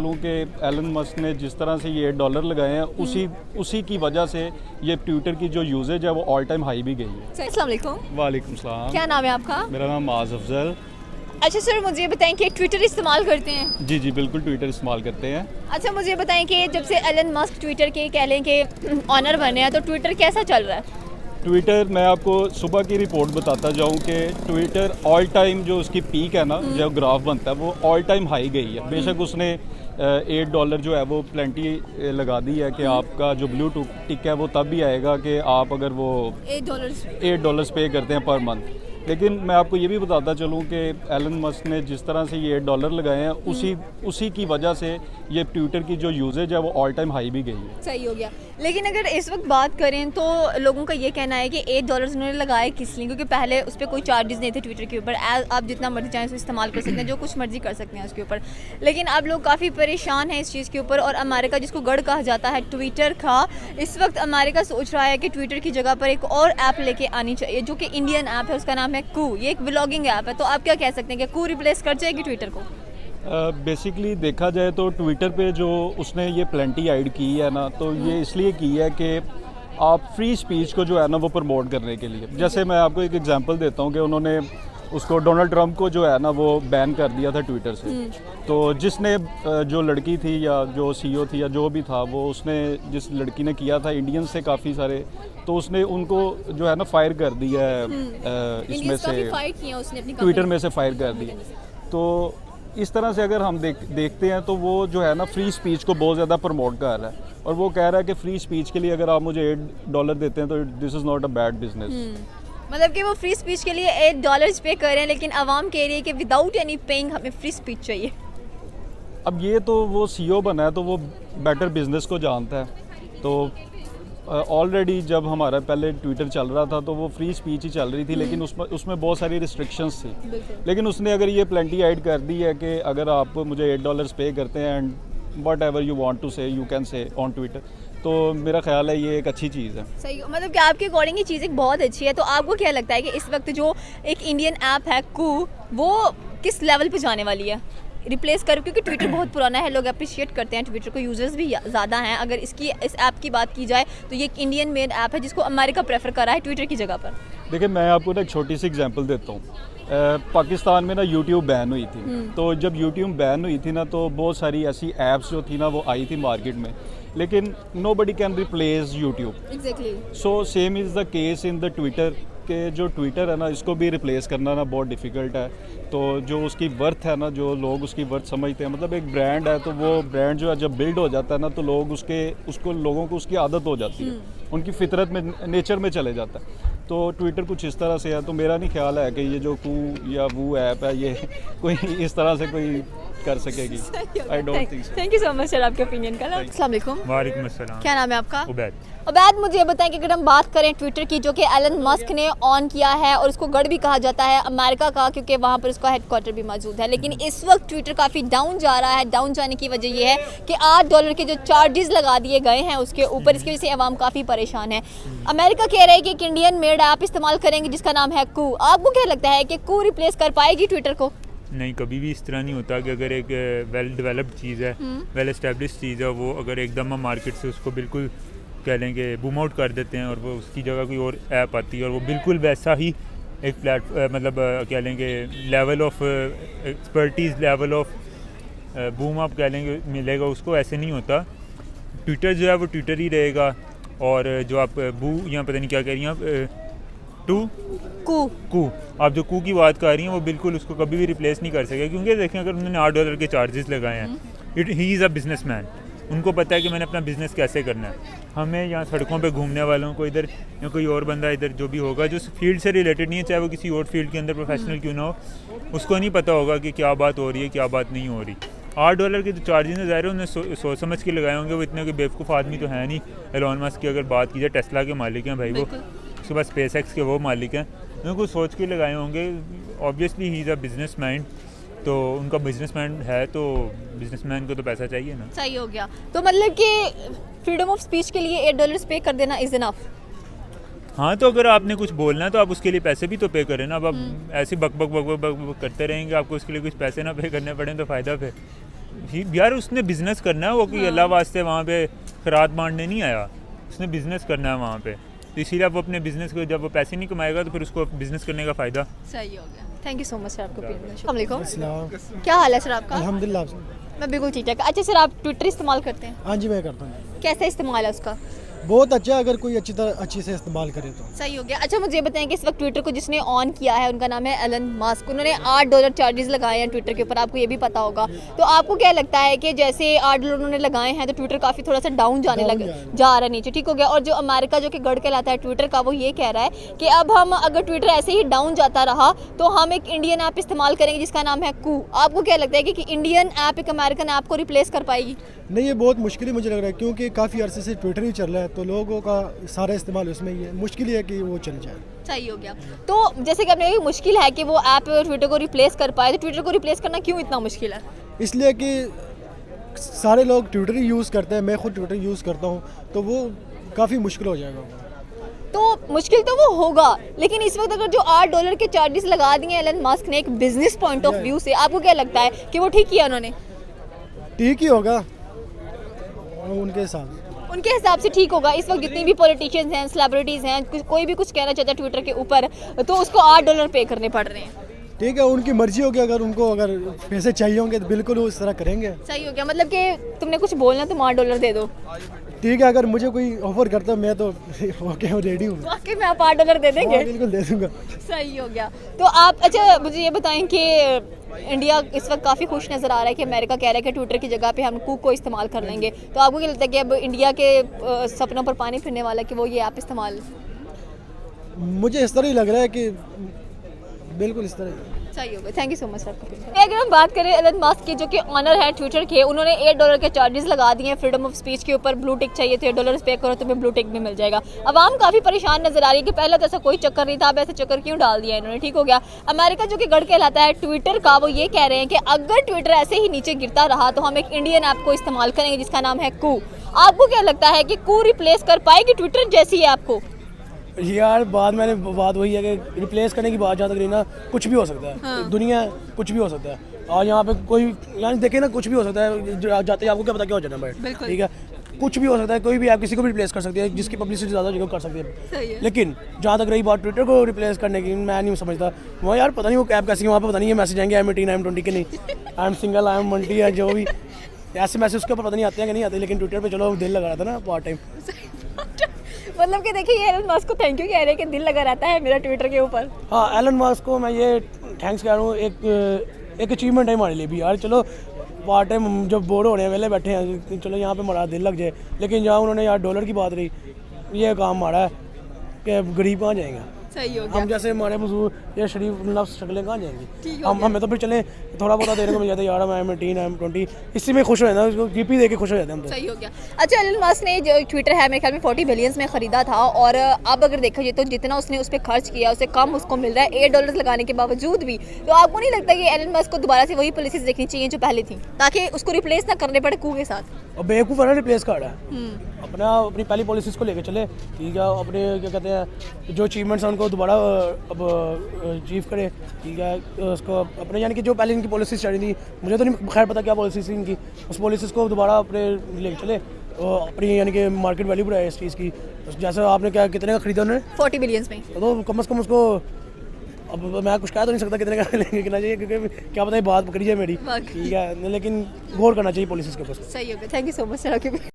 बोलूँ कि Elon Musk ने जिस तरह से ये $8 लगाए हैं उसी की वजह से ये ट्विटर की जो यूजेज है वो ऑल टाइम हाई भी गई है। अस्सलाम वालेकुम। वालेकुम सलाम। क्या नाम है आपका? मेरा नाम माज अफजल। अच्छा सर, मुझे बताएं कि ट्विटर इस्तेमाल करते हैं? जी जी बिल्कुल ट्विटर इस्तेमाल करते हैं। अच्छा, मुझे बताएं कि जब से एलन मस्क ट्विटर के कह लें कि ऑनर बने हैं तो ट्विटर कैसा चल रहा है? ट्विटर मैं आपको सुबह की रिपोर्ट बताता जाऊं कि ट्विटर ऑल टाइम जो उसकी पीक है ना, जो ग्राफ बनता है वो ऑल टाइम हाई गई है। बेशक उसने $8 जो है वो प्लेंटी लगा दी है कि आपका जो ब्लू टिक है वो तब भी आएगा कि आप अगर वो $8 पे करते हैं पर मंथ। लेकिन मैं आपको ये भी बताता चलूँ कि एलन मस्क ने जिस तरह से ये $8 लगाए हैं उसी की वजह से ये ट्विटर की जो यूजेज है वो ऑल टाइम हाई भी गई है। सही हो गया। लेकिन अगर इस वक्त बात करें तो लोगों का ये कहना है कि $8 उन्होंने लगाए किस लिए, क्योंकि पहले उस पर कोई चार्जेस नहीं थे ट्विटर के ऊपर। आप जितना मर्जी चाहें उसे इस्तेमाल कर सकते हैं, जो कुछ मर्जी कर सकते हैं उसके ऊपर। लेकिन अब लोग काफ़ी परेशान हैं इस चीज़ के ऊपर, और अमेरिका जिसको गढ़ कहा जाता है ट्विटर का, इस वक्त अमेरिका सोच रहा है कि ट्विटर की जगह पर एक और ऐप लेके आनी चाहिए जो कि इंडियन ऐप है, उसका नाम है कू। ये एक ब्लॉगिंग ऐप है, तो आप क्या कह सकते हैं कि कू रिप्लेस कर जाएगी ट्विटर को? बेसिकली देखा जाए तो ट्विटर पे जो उसने ये प्लेंटी ऐड की है ना, तो ये इसलिए की है कि आप फ्री स्पीच को जो है ना वो प्रमोट करने के लिए। जैसे मैं आपको एक एग्जांपल देता हूँ कि उन्होंने उसको डोनाल्ड ट्रंप को जो है ना वो बैन कर दिया था ट्विटर से। तो जिसने जो लड़की थी या जो सीईओ थी या जो भी था, वो उसने जिस लड़की ने किया था इंडियन से काफ़ी सारे, तो उसने उनको जो है ना फायर कर दिया है इसमें से, ट्विटर में से फायर कर दिया। तो इस तरह से अगर हम देखते हैं तो वो जो है ना फ्री स्पीच को बहुत ज़्यादा प्रमोट कर रहा है, और वो कह रहा है कि फ्री स्पीच के लिए अगर आप मुझे $8 देते हैं तो this is not a bad business. मतलब कि वो फ्री स्पीच के लिए $8 पे कर रहे हैं, लेकिन आवाम कह रही है कि विदाउट एनी पेइंग हमें फ्री स्पीच चाहिए। अब ये तो वो सीईओ बना है तो वो बेटर बिजनेस को जानता है। तो ऑलरेडी जब हमारा पहले ट्विटर चल रहा था तो वो फ्री स्पीच ही चल रही थी, लेकिन उसमें बहुत सारी रिस्ट्रिक्शंस थी। लेकिन उसने अगर ये प्लेंटी ऐड कर दी है कि अगर आप मुझे $8 पे करते हैं and whatever you want to say you can say on Twitter, तो मेरा ख्याल है ये एक अच्छी चीज़ है। सही, मतलब कि आपके अकॉर्डिंग ये चीज़ एक बहुत अच्छी है। तो आपको क्या लगता है कि इस वक्त जो एक इंडियन ऐप है कू, वो किस लेवल पे जाने वाली है रिप्लेस कर? क्योंकि ट्विटर बहुत पुराना है, लोग अप्रिशिएट करते हैं ट्विटर को, यूजर्स भी ज़्यादा हैं। अगर इस ऐप की बात की जाए तो ये एक इंडियन मेड ऐप है जिसको अमेरिका प्रेफर कर रहा है ट्विटर की जगह पर। देखिए मैं आपको ना एक छोटी सी एग्जांपल देता हूँ। पाकिस्तान में ना यूट्यूब बैन हुई थी। तो जब यूट्यूब बैन हुई थी ना तो बहुत सारी ऐसी ऐप्स जो थी ना वो आई थी मार्केट में, लेकिन nobody can replace YouTube. Exactly. So same is the case in the Twitter के जो ट्विटर है ना इसको भी रिप्लेस करना ना बहुत डिफ़िकल्ट है। तो जो उसकी वर्थ है ना, जो लोग उसकी वर्थ समझते हैं, मतलब एक ब्रांड है तो वो ब्रांड जो है जब बिल्ड हो जाता है ना तो लोग लोगों को उसकी आदत हो जाती है, उनकी फितरत में, नेचर में चले जाता है। तो ट्विटर कुछ इस तरह से है। तो मेरा नहीं ख्याल है कि ये जो कू या वो ऐप है ये कोई इस तरह से कोई कर सकेगी। I don't think so. Thank you so much sir आपके ओपिनियन का। अस्सलाम वालेकुम। वालेकुम अस्सलाम। क्या नाम है आपका? उबैद, मुझे बताएं कि अगर हम बात करें ट्विटर की, जो कि एलन मस्क ने ऑन किया है और उसको गढ़ भी कहा जाता है अमेरिका का, क्योंकि वहाँ पर उसका हेडक्वार्टर भी मौजूद है, लेकिन इस वक्त ट्विटर काफ़ी डाउन जा रहा है। डाउन जाने की वजह यह है कि $8 के जो चार्जेस लगा दिए गए हैं उसके ऊपर, इसकी वजह से आवाम काफ़ी परेशान है। अमेरिका कह रहा है कि एक इंडियन मेड ऐप इस्तेमाल करेंगे जिसका नाम है कू। आपको क्या लगता है कि कू रिप्लेस कर पाएगी ट्विटर को? नहीं, कभी भी इस तरह नहीं होता कि अगर एक वेल डेवलप्ड चीज़ है, वेल एस्टेब्लिश चीज़ है, वो अगर एकदम हम मार्केट से उसको बिल्कुल कह लें कि बूम आउट कर देते हैं और वो उसकी जगह कोई और ऐप आती है और वो बिल्कुल वैसा ही एक मतलब कह लेंगे level of expertise, level of boom up कह लेंगे मिलेगा उसको। ऐसे नहीं होता। ट्विटर जो है वो ट्विटर ही रहेगा, और जो आप यहाँ पता नहीं क्या कह रही हैं आप, कू आप जो कू की बात कर रही हैं वो बिल्कुल उसको कभी भी रिप्लेस नहीं कर सके। क्योंकि देखें, अगर उन्होंने $8 के चार्जेस लगाए हैं, ही इज़ अ बिजनेसमैन, उनको पता है कि मैंने अपना बिज़नेस कैसे करना है। हमें यहाँ सड़कों पे घूमने वालों को इधर या कोई और बंदा इधर जो भी होगा जो फील्ड से रिलेटेड नहीं है, चाहे वो किसी और फील्ड के अंदर प्रोफेशनल क्यों ना हो, उसको नहीं पता होगा कि क्या बात हो रही है क्या बात नहीं हो रही। $8 के जो चार्जेस हैं ज़ाहिर है उन्हें सोच समझ के लगाए होंगे। वो इतने कोई बेवकूफ़ आदमी तो है नहीं। एलोन मस्क की अगर बात की जाए, टेस्ला के मालिक हैं भाई वो, उसके बाद स्पेस एक्स के वो मालिक हैं, उनको सोच के लगाए होंगे। Obviously he is a business man, तो उनका बिजनेसमैन है तो बिजनेसमैन को तो पैसा चाहिए ना। सही हो गया। तो मतलब कि फ्रीडम ऑफ स्पीच के लिए $8 पे कर देना इज इनफ? हाँ, तो अगर आपने कुछ बोलना है तो आप उसके लिए पैसे भी तो पे करें ना। अब आप ऐसे बक बक बक बक बक करते रहेंगे, आपको उसके लिए कुछ पैसे ना पे करने पड़े तो फ़ायदा फिर। यार उसने बिज़नेस करना है, वो कि अल्लाह वास्ते वहाँ पे खरात बांटने नहीं आया, उसने बिज़नेस करना है वहाँ पे। तो इसीलिए वो अपने बिज़नेस को, जब वो पैसे नहीं कमाएगा तो फिर उसको बिज़नेस करने का फ़ायदा। सही हो गया। Thank you so much sir आपको अस्सलाम वालेकुम। अस्सलाम। क्या हाल है सर आपका? अल्हम्दुलिल्लाह। मैं बिल्कुल ठीक ठाक। अच्छा सर, आप ट्विटर इस्तेमाल करते हैं? हाँ जी, मैं करता हूँ। कैसा इस्तेमाल है उसका? बहुत अच्छा, अगर कोई अच्छी से इस्तेमाल करे तो। सही हो गया। अच्छा मुझे ये बताएं कि इस वक्त ट्विटर को जिसने ऑन किया है उनका नाम है एलन मस्क। उन्होंने $8 चार्जेस लगाए हैं ट्विटर के ऊपर, आपको ये भी पता होगा। तो आपको क्या लगता है कि जैसे $8 उन्होंने लगाए हैं तो ट्विटर काफ़ी थोड़ा सा डाउन जा रहा है नीचे, ठीक हो गया। और जो अमेरिका जो कि गढ़ कहलाता है ट्विटर का, वो ये कह रहा है कि अब हम अगर ट्विटर ऐसे ही डाउन जाता रहा तो हम एक इंडियन ऐप इस्तेमाल करेंगे जिसका नाम है कू। आपको क्या लगता है कि इंडियन ऐप एक अमेरिकन ऐप को रिप्लेस कर पाएगी? नहीं, ये बहुत मुश्किल ही मुझे लग रहा है, क्योंकि काफ़ी अरसे से ट्विटर ही चल रहा है तो लोगों का सारा इस्तेमाल उसमें ही है। मुश्किल ही है कि वो चल जाए। सही हो गया। तो जैसे कि आपने कहा मुश्किल है कि वो ऐप ट्विटर को रिप्लेस कर पाए, तो ट्विटर को रिप्लेस करना क्यों इतना मुश्किल है? इसलिए कि सारे लोग ट्विटर ही यूज़ करते हैं, मैं खुद ट्विटर यूज़ करता हूँ, तो वो काफ़ी मुश्किल हो जाएगा। तो मुश्किल तो वो होगा, लेकिन इस वक्त अगर जो $8 के चार्जेस लगा दिए एलन मस्क ने एक बिजनेस पॉइंट ऑफ व्यू से, आपको क्या लगता है कि वो ठीक किया उन्होंने? ठीक ही होगा उनके हिसाब से ठीक होगा। इस वक्त जितनी भी पॉलिटिशियंस हैं, सेलिब्रिटीज़ हैं, कोई भी कुछ कहना चाहता है ट्विटर के ऊपर तो उसको $8 पे करने पड़ रहे हैं। ठीक है, उनकी मर्जी होगी। अगर पैसे चाहिए होंगे तो बिल्कुल वो इस तरह करेंगे। सही हो गया। मतलब कि तुमने कुछ बोलना, तुम $8 दे दो। ठीक है, अगर मुझे कोई ऑफर करता है मैं तो ओके रेडी हूँ। वाकई में आप $8 दे देंगे? हाँ, बिल्कुल दे दूंगा। सही हो गया। तो आप अच्छा मुझे ये बताएं कि इंडिया इस वक्त काफ़ी खुश नज़र आ रहा है कि अमेरिका कह रहा है कि ट्विटर की जगह पे हम कूक को इस्तेमाल कर लेंगे। तो आपको क्या लगता है कि अब इंडिया के सपनों पर पानी फिरने वाला है कि वो ये ऐप इस्तेमाल? मुझे इस तरह ही लग रहा है कि बिल्कुल इस तरह। सही होगा। Thank you so much sir. अगर हम बात करें एलन मस्क की, जो कि ऑनर है ट्विटर के, उन्होंने $8 के चार्जेस लगा दिए हैं फ्रीडम ऑफ स्पीच के ऊपर। ब्लू टिक चाहिए तो $8 पे करो, तुम्हें ब्लू टिक भी मिल जाएगा। आवाम काफ़ी परेशान नजर आ रही है कि पहले तो ऐसा कोई चक्कर नहीं था, अब ऐसा चक्कर क्यों डाल दिया इन्होंने, ठीक हो गया। अमेरिका जो कि गढ़ कहलाता है ट्विटर का, वो ये कह रहे हैं कि अगर ट्विटर ऐसे ही नीचे गिरता रहा तो हम एक इंडियन ऐप को इस्तेमाल करेंगे जिसका नाम है कू। आपको क्या लगता है कि कू रिप्लेस कर पाएगी ट्विटर जैसी ऐप को? यार बात वही है कि रिप्लेस करने की बात जहाँ तक रही ना, कुछ भी हो सकता है। हाँ। दुनिया कुछ भी हो सकता है, और यहाँ पे कोई यानी देखे ना, कुछ भी हो सकता है। जाते ही आपको क्या पता क्या हो जाना भाई, ठीक है, कुछ भी हो सकता है। कोई भी ऐप किसी को भी रिप्लेस कर सकती है, जिसकी पब्लिसिटी ज़्यादा जगह कर सकती है। लेकिन जहाँ तक रही बात ट्विटर को रिप्लेस करने की, मैं नहीं समझता। वहाँ यार पता नहीं वो ऐप कैसी है, वहाँ पर पता नहीं है मैसेज आएंगे I'm 18 I'm 20 के नहीं, I'm सिंगल I'm मल्टी है, जो भी ऐसे मैसेज उसके ऊपर पता नहीं आते हैं कि नहीं आते। लेकिन ट्विटर पे चलो दिल लगा रहा था ना पार्ट टाइम। मतलब कि देखिए एलन मस्क को थैंक यू कह रहे हैं कि दिल लगा रहता है मेरा ट्विटर के ऊपर। हाँ, एलन मस्क को मैं ये थैंक्स कह रहा हूँ। एक अचीवमेंट है हमारे लिए भी यार। चलो पार्ट टाइम जब बोर हो रहे हैं, वेले बैठे हैं, चलो यहाँ पे हमारा दिल लग जाए। लेकिन जहाँ उन्होंने यार $1 की बात रही, ये काम हमारा है कि गरीब कहाँ जाएंगे। सही हो गया। हम जैसे हमारे बुजुर्ग या शरीफ नफ्स शक्लें कहाँ जाएंगी। हमें तो फिर चले थोड़ा बहुत देने को मिल जाता है यार, I'm 18 I'm 20, इसी में खुश हो जाता है, उसको जीपी दे के खुश हो जाते हैं हम तो। सही हो गया। अच्छा एलन मस्क ने जो ट्विटर है मेरे ख्याल में 40 बिलियंस में ख़रीदा था, और अब अगर देखा जाए तो जितना उसने उस पर खर्च किया उससे कम उसको मिल रहा है $8 लगाने के बावजूद भी। तो आपको नहीं लगता कि एलन मस्क को दोबारा से वही पॉलिसीज देखनी चाहिए जो पहले थी, ताकि उसको रिप्लेस ना करने पड़े कू के साथ? अब बेवकूफ़ है रिप्लेस कर रहा है, अपनी पहली पॉलिसीज़ को लेके चले, ठीक है। अपने क्या कहते हैं जो अचीवमेंट्स हैं उनको दोबारा अब अचीव करे, ठीक है। उसको अपने यानी कि जो पहले इनकी पॉलिसीज़ चल रही थी, मुझे तो नहीं खैर पता क्या पॉलिसीज़ थी इनकी, उस पॉलिसीज़ को दोबारा अपने लेके चले, अपनी यानी कि मार्केट वैल्यू बढ़ाए इस चीज़ की। जैसे आपने क्या कितने का खरीदा उन्होंने? 40 बिलियंस में। तो कम से कम उसको, अब मैं कुछ कह तो नहीं सकता कितने का लेंगे कितना चाहिए, क्योंकि क्या पता है बात पकड़ी जाए मेरी, ठीक है। लेकिन गौर करना चाहिए पॉलिसीज़ के ऊपर। सही हो गया। Thank you so much sir.